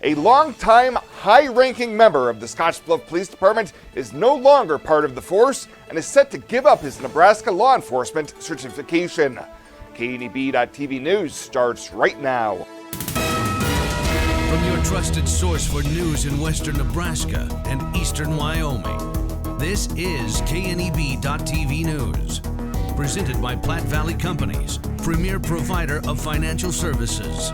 A longtime, high-ranking member of the Scottsbluff Police Department is no longer part of the force and is set to give up his Nebraska law enforcement certification. KNEB.TV News starts right now. From your trusted source for news in western Nebraska and eastern Wyoming, this is KNEB.TV News. Presented by Platte Valley Companies, premier provider of financial services.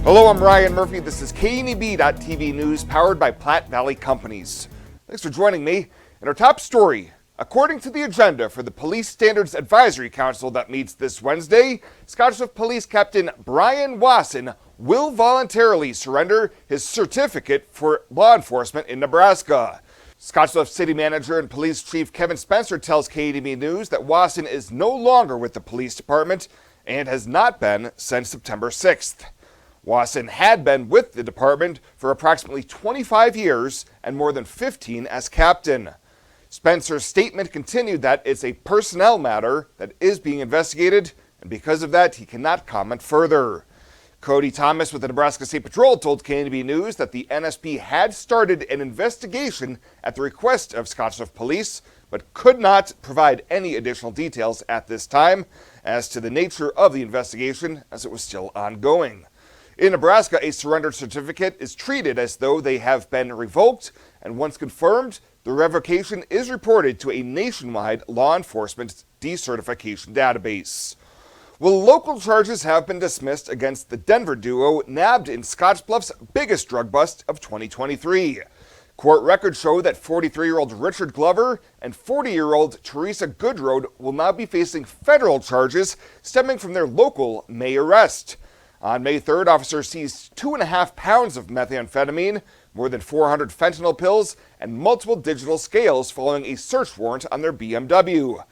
Hello, I'm Ryan Murphy. This is KNEB.TV News, powered by Platte Valley Companies. Thanks for joining me. In our top story, according to the agenda for the Police Standards Advisory Council that meets this Wednesday, Scottsbluff Police Captain Brian Wasson will voluntarily surrender his certificate for law enforcement in Nebraska. Scottsbluff City Manager and Police Chief Kevin Spencer tells KNEB News that Wasson is no longer with the police department and has not been since September 6th. Wasson had been with the department for approximately 25 years and more than 15 as captain. Spencer's statement continued that it's a personnel matter that is being investigated, and because of that, he cannot comment further. Cody Thomas with the Nebraska State Patrol told KNEB News that the NSP had started an investigation at the request of Scottsbluff Police, but could not provide any additional details at this time as to the nature of the investigation, as it was still ongoing. In Nebraska, a surrender certificate is treated as though they have been revoked, and once confirmed, the revocation is reported to a nationwide law enforcement decertification database. Well, local charges have been dismissed against the Denver duo nabbed in Scottsbluff's biggest drug bust of 2023. Court records show that 43-year-old Richard Glover and 40-year-old Teresa Goodroad will now be facing federal charges stemming from their local May arrest. On May 3rd, officers seized 2.5 pounds of methamphetamine, more than 400 fentanyl pills, and multiple digital scales following a search warrant on their BMW.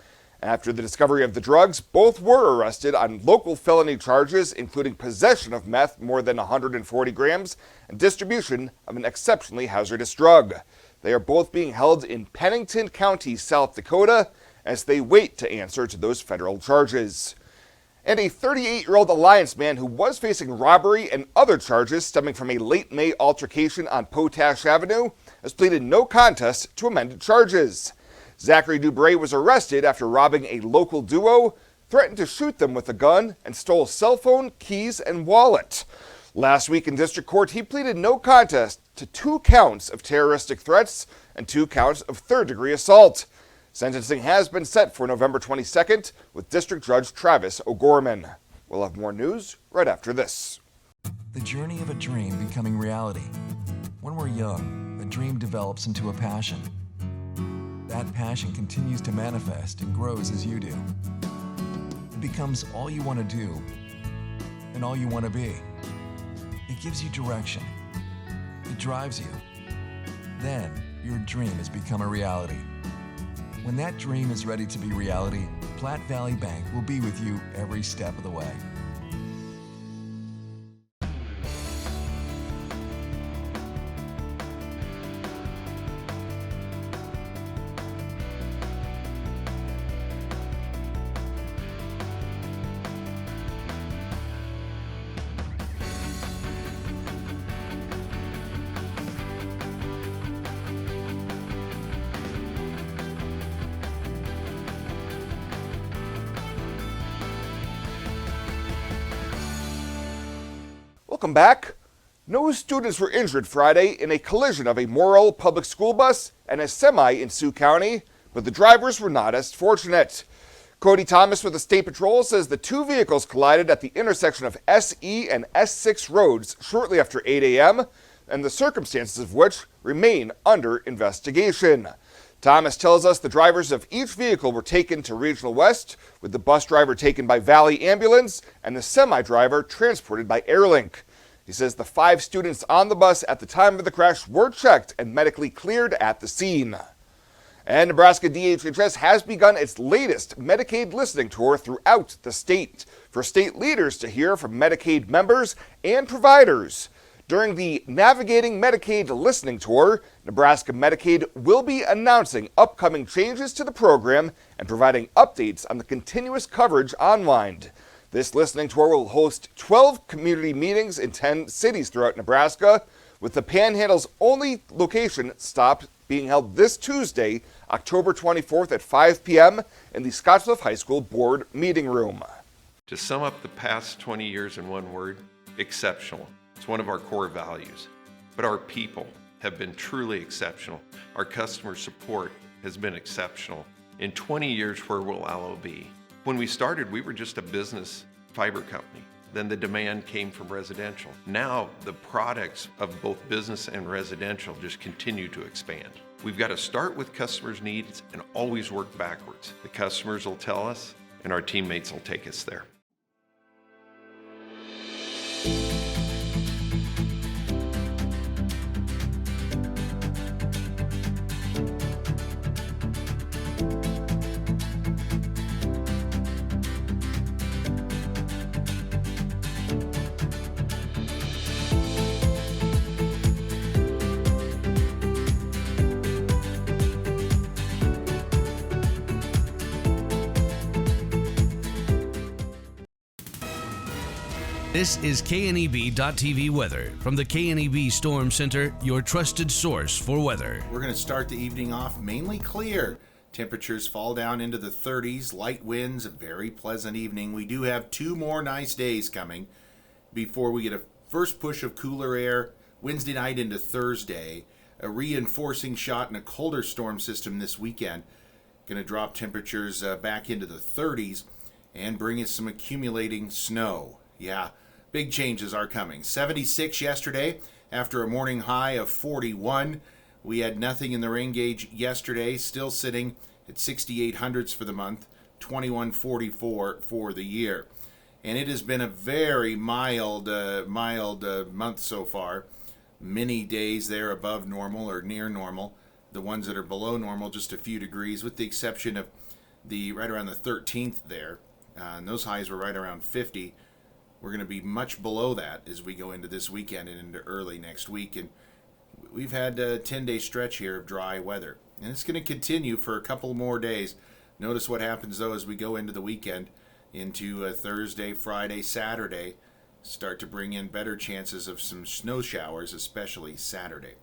After the discovery of the drugs, both were arrested on local felony charges, including possession of meth more than 140 grams and distribution of an exceptionally hazardous drug. They are both being held in Pennington County, South Dakota, as they wait to answer to those federal charges. And a 38-year-old Alliance man who was facing robbery and other charges stemming from a late May altercation on Potash Avenue has pleaded no contest to amended charges. Zachary Dubray was arrested after robbing a local duo, threatened to shoot them with a gun, and stole cell phone, keys, and wallet. Last week in district court, he pleaded no contest to 2 counts of terroristic threats and 2 counts of third-degree assault. Sentencing has been set for November 22nd with District Judge Travis O'Gorman. We'll have more news right after this. The journey of a dream becoming reality. When we're young, a dream develops into a passion. That passion continues to manifest and grows as you do. It becomes all you want to do and all you want to be. It gives you direction. It drives you. Then your dream has become a reality. When that dream is ready to be reality, Platte Valley Bank will be with you every step of the way. Welcome back. No students were injured Friday in a collision of a Morrill public school bus and a semi in Sioux County, but the drivers were not as fortunate. Cody Thomas with the State Patrol says the 2 vehicles collided at the intersection of SE and S6 roads shortly after 8 a.m., and the circumstances of which remain under investigation. Thomas tells us the drivers of each vehicle were taken to Regional West, with the bus driver taken by Valley Ambulance and the semi-driver transported by Airlink. He says the 5 students on the bus at the time of the crash were checked and medically cleared at the scene. And Nebraska DHHS has begun its latest Medicaid listening tour throughout the state for state leaders to hear from Medicaid members and providers. During the Navigating Medicaid listening tour, Nebraska Medicaid will be announcing upcoming changes to the program and providing updates on the continuous coverage online. This listening tour will host 12 community meetings in 10 cities throughout Nebraska, with the Panhandle's only location stop being held this Tuesday, October 24th at 5 p.m. in the Scottsbluff High School Board Meeting Room. To sum up the past 20 years in one word, exceptional. It's one of our core values. But our people have been truly exceptional. Our customer support has been exceptional. In 20 years, where will Allo be? When we started, we were just a business fiber company. Then the demand came from residential. Now the products of both business and residential just continue to expand. We've got to start with customers' needs and always work backwards. The customers will tell us, and our teammates will take us there. This is KNEB.TV weather. From the KNEB Storm Center, your trusted source for weather. We're going to start the evening off mainly clear. Temperatures fall down into the 30s, light winds, a very pleasant evening. We do have 2 more nice days coming before we get a first push of cooler air Wednesday night into Thursday. A reinforcing shot in a colder storm system this weekend. Going to drop temperatures back into the 30s and bring us some accumulating snow. Yeah. Big changes are coming. 76 yesterday after a morning high of 41. We had nothing in the rain gauge yesterday, still sitting at 6,800s for the month, 2144 for the year. And it has been a very mild month so far. Many days there above normal or near normal. The ones that are below normal, just a few degrees, with the exception of the right around the 13th there. And those highs were right around 50. We're going to be much below that as we go into this weekend and into early next week. And we've had a 10-day stretch here of dry weather. And it's going to continue for a couple more days. Notice what happens, though, as we go into the weekend, into Thursday, Friday, Saturday, start to bring in better chances of some snow showers, especially Saturday.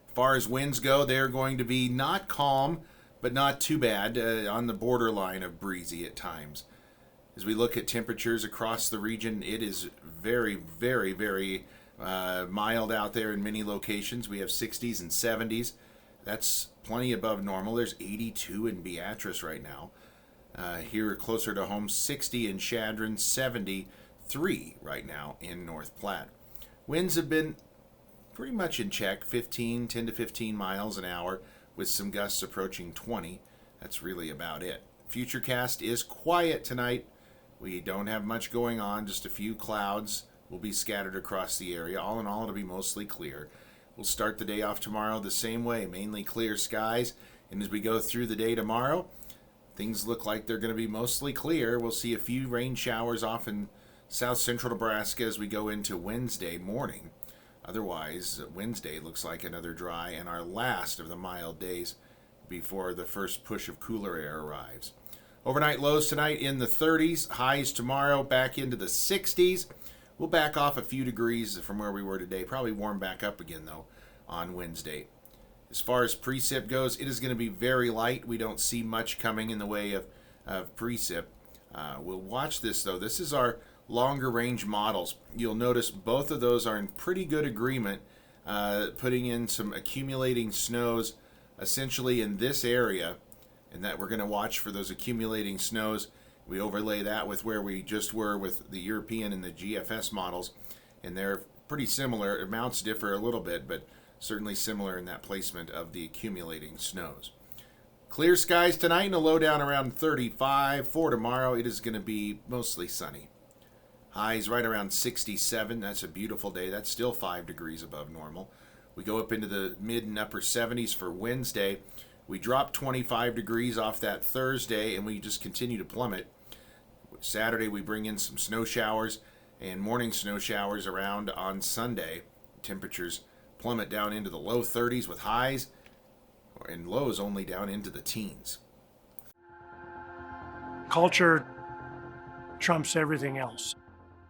As far as winds go, they're going to be not calm, but not too bad, on the borderline of breezy at times. As we look at temperatures across the region, it is very, very, very mild out there in many locations. We have 60s and 70s. That's plenty above normal. There's 82 in Beatrice right now. Here closer to home, 60 in Chadron, 73 right now in North Platte. Winds have been pretty much in check, 10 to 15 miles an hour, with some gusts approaching 20. That's really about it. Futurecast is quiet tonight. We don't have much going on, just a few clouds will be scattered across the area. All in all, it'll be mostly clear. We'll start the day off tomorrow the same way, mainly clear skies. And as we go through the day tomorrow, things look like they're going to be mostly clear. We'll see a few rain showers off in south central Nebraska as we go into Wednesday morning. Otherwise, Wednesday looks like another dry and our last of the mild days before the first push of cooler air arrives. Overnight lows tonight in the 30s, highs tomorrow back into the 60s. We'll back off a few degrees from where we were today. Probably warm back up again, though, on Wednesday. As far as precip goes, it is going to be very light. We don't see much coming in the way of precip. We'll watch this, though. This is our longer range models. You'll notice both of those are in pretty good agreement, putting in some accumulating snows essentially in this area, and that we're going to watch for those accumulating snows. We overlay that with where we just were with the European and the GFS models, and they're pretty similar. Amounts differ a little bit, but certainly similar in that placement of the accumulating snows. Clear skies tonight and a low down around 35. For tomorrow, it is going to be mostly sunny. Highs right around 67. That's a beautiful day. That's still 5 degrees above normal. We go up into the mid and upper 70s for Wednesday. We drop 25 degrees off that Thursday, and we just continue to plummet. Saturday, we bring in some snow showers and morning snow showers around on Sunday. Temperatures plummet down into the low 30s with highs and lows only down into the teens. Culture trumps everything else.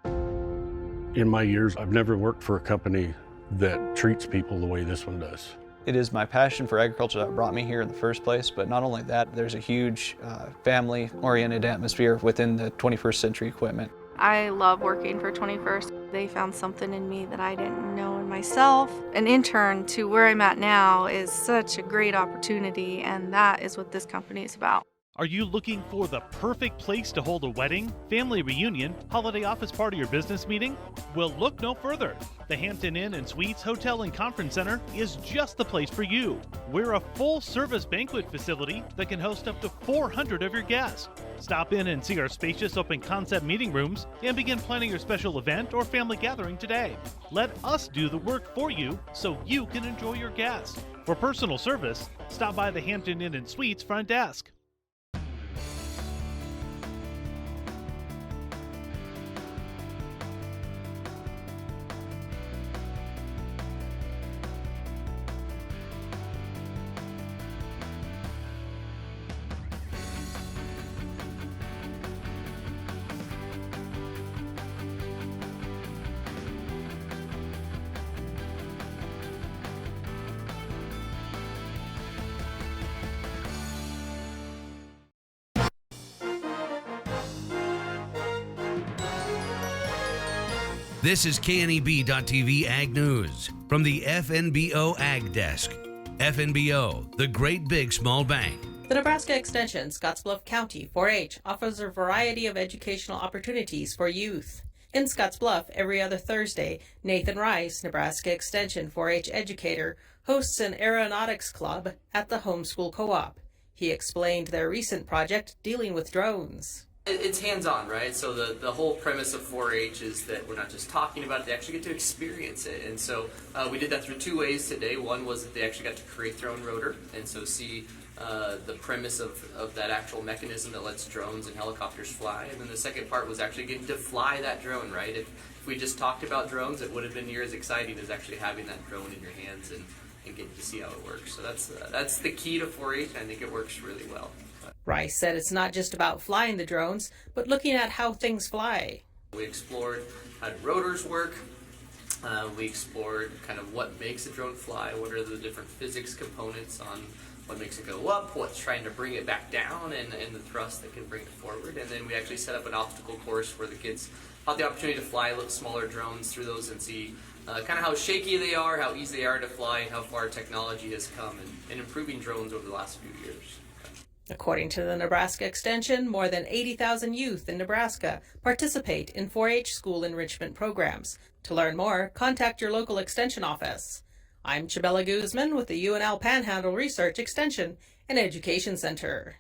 In my years, I've never worked for a company that treats people the way this one does. It is my passion for agriculture that brought me here in the first place, but not only that, there's a huge family-oriented atmosphere within the 21st Century Equipment. I love working for 21st. They found something in me that I didn't know in myself. An intern to where I'm at now is such a great opportunity, and that is what this company is about. Are you looking for the perfect place to hold a wedding, family reunion, holiday office party, or business meeting? Well, look no further. The Hampton Inn and Suites Hotel and Conference Center is just the place for you. We're a full-service banquet facility that can host up to 400 of your guests. Stop in and see our spacious open-concept meeting rooms and begin planning your special event or family gathering today. Let us do the work for you so you can enjoy your guests. For personal service, stop by the Hampton Inn and Suites front desk. This is KNEB.TV Ag News from the FNBO Ag Desk. FNBO, the great big small bank. The Nebraska Extension, Scottsbluff County 4-H offers a variety of educational opportunities for youth. In Scottsbluff, every other Thursday, Nathan Rice, Nebraska Extension 4-H educator, hosts an aeronautics club at the homeschool co-op. He explained their recent project dealing with drones. It's hands-on, right? So the whole premise of 4-H is that we're not just talking about it, they actually get to experience it. And so we did that through two ways today. One was that they actually got to create their own rotor, and so see the premise of that actual mechanism that lets drones and helicopters fly. And then the second part was actually getting to fly that drone, right? If we just talked about drones, it would have been near as exciting as actually having that drone in your hands and getting to see how it works. So that's the key to 4-H, and I think it works really well. Rice said it's not just about flying the drones, but looking at how things fly. We explored how do rotors work. We explored kind of what makes a drone fly, what are the different physics components on what makes it go up, what's trying to bring it back down, and the thrust that can bring it forward. And then we actually set up an obstacle course where the kids had the opportunity to fly little smaller drones through those and see kind of how shaky they are, how easy they are to fly, and how far technology has come in improving drones over the last few years. According to the Nebraska Extension, more than 80,000 youth in Nebraska participate in 4-H school enrichment programs. To learn more, contact your local Extension office. I'm Chabela Guzman with the UNL Panhandle Research Extension and Education Center.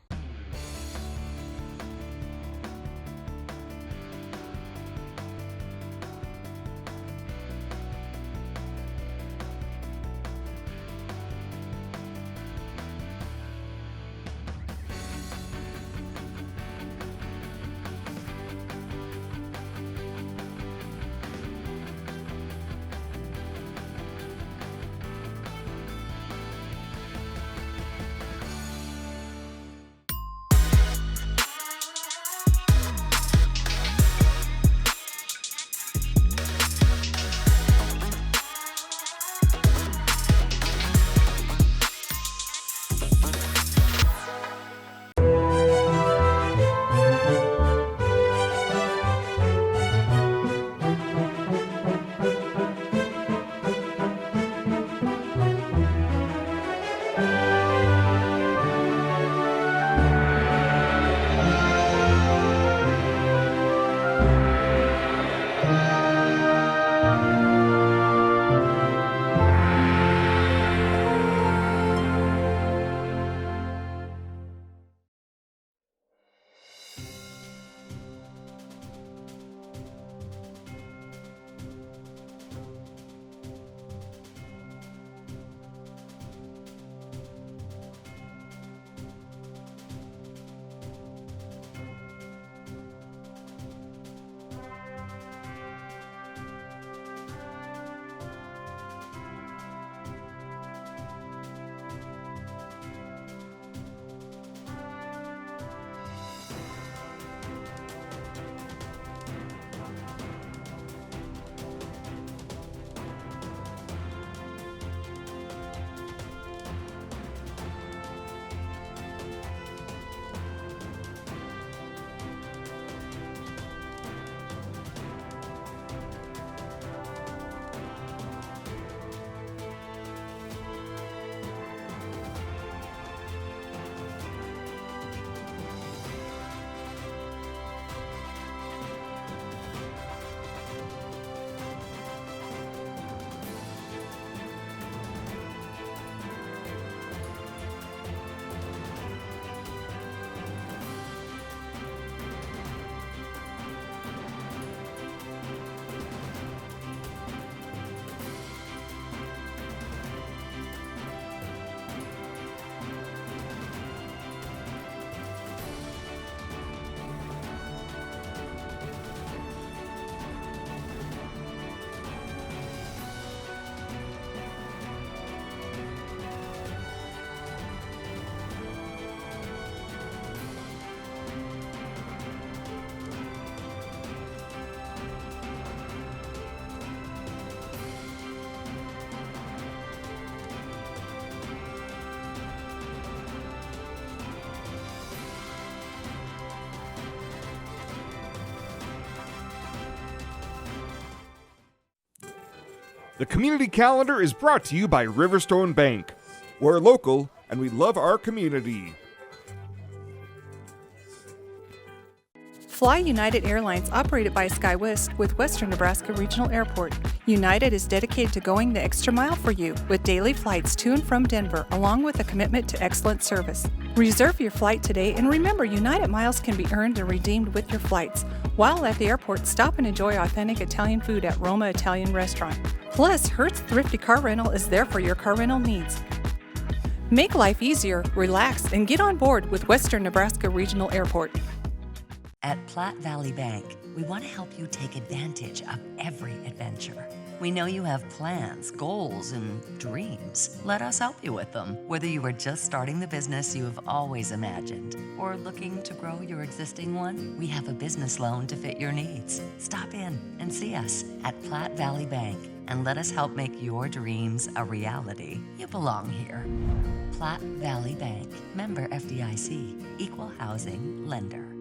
The community calendar is brought to you by Riverstone Bank. We're local and we love our community. Fly United Airlines, operated by SkyWest with Western Nebraska Regional Airport. United is dedicated to going the extra mile for you with daily flights to and from Denver, along with a commitment to excellent service. Reserve your flight today, and remember, United miles can be earned and redeemed with your flights. While at the airport, stop and enjoy authentic Italian food at Roma Italian Restaurant. Plus, Hertz Thrifty Car Rental is there for your car rental needs. Make life easier, relax, and get on board with Western Nebraska Regional Airport. At Platte Valley Bank, we want to help you take advantage of every adventure. We know you have plans, goals, and dreams. Let us help you with them. Whether you are just starting the business you have always imagined or looking to grow your existing one, we have a business loan to fit your needs. Stop in and see us at Platte Valley Bank and let us help make your dreams a reality. You belong here. Platte Valley Bank, member FDIC, equal housing lender.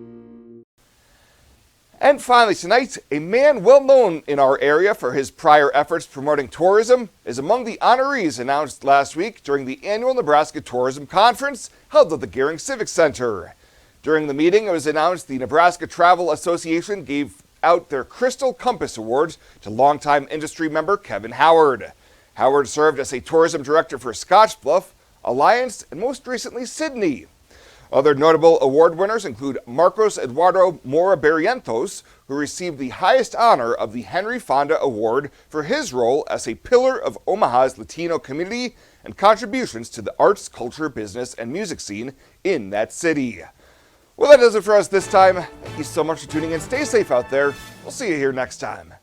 And finally tonight, a man well known in our area for his prior efforts promoting tourism is among the honorees announced last week during the annual Nebraska Tourism Conference held at the Gehring Civic Center. During the meeting, it was announced the Nebraska Travel Association gave out their Crystal Compass Awards to longtime industry member Kevin Howard. Howard served as a tourism director for Scottsbluff, Alliance, and most recently Sydney. Other notable award winners include Marcos Eduardo Mora Barrientos, who received the highest honor of the Henry Fonda Award for his role as a pillar of Omaha's Latino community and contributions to the arts, culture, business, and music scene in that city. Well, that does it for us this time. Thank you so much for tuning in. Stay safe out there. We'll see you here next time.